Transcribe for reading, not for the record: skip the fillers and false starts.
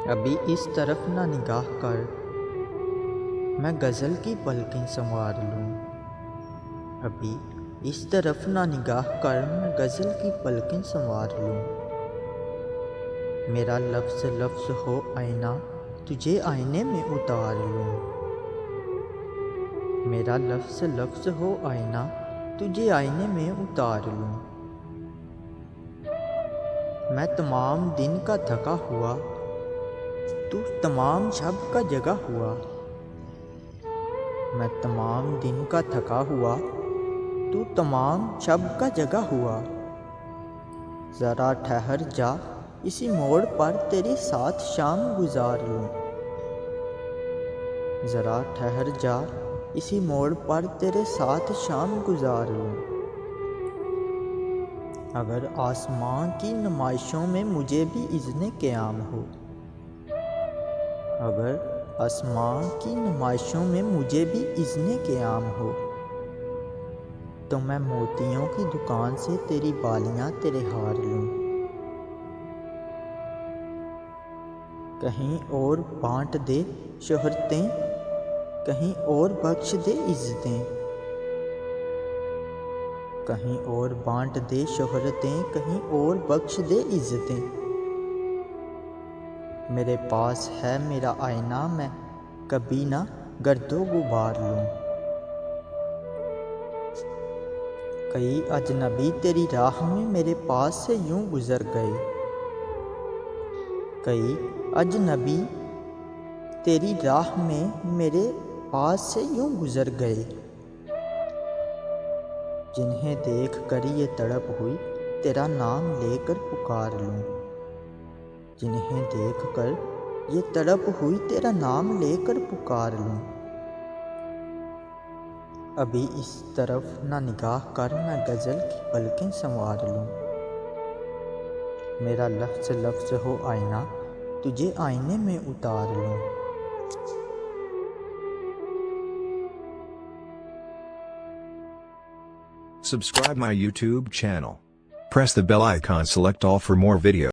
अभी इस तरफ ना निगाह कर, मैं गज़ल की पलकें संवार लूँ। अभी इस तरफ ना निगाह कर, मैं गज़ल की पलकें संवार लूँ। मेरा लफ्ज़ लफ्ज़ हो आईना, तुझे आईने में उतार लूँ। मेरा लफ्ज़ लफ्ज़ हो आईना, तुझे आईने में उतार लूँ। मैं तमाम दिन का थका हुआ, तू तमाम शब का जगा हुआ। मैं तमाम दिन का थका हुआ, तू तमाम शब का जगा हुआ। ज़रा ठहर जा, इसी मोड़ पर तेरे साथ शाम गुजार लूँ। ज़रा ठहर जा, इसी मोड़ पर तेरे साथ शाम गुजार लूँ। अगर आसमां की नुमाइशों में मुझे भी इज़्ने क़याम हो, अगर आसमां की नुमाइशों में मुझे भी इज़्ने क़याम हो, तो मैं मोतियों की दुकान से तेरी बालियां तेरे हार लूँ। कहीं और बांट दे शोहरतें, कहीं और बख्श दे इज़्ज़तें। कहीं और बांट दे शोहरतें, कहीं और बख्श दे इज़्ज़तें। मेरे पास है मेरा आईना, मैं कभी ना गर्दो गुबार लूँ। कई अजनबी तेरी राह में मेरे पास से यूं गुज़र गए। कई अजनबी तेरी राह में मेरे पास से यूं गुज़र गए। जिन्हें देख कर ये तड़प हुई, तेरा नाम लेकर पुकार लूँ। जिन्हें देख कर ये तड़प हुई, तेरा नाम लेकर पुकार लूँ। अभी इस तरफ ना निगाह कर, मैं गज़ल की पलकें संवार लूँ। मेरा लफ्ज़ लफ्ज़ हो आईना, तुझे आईने में उतार लूँ। Subscribe my YouTube channel. Press the bell icon, select all for more videos.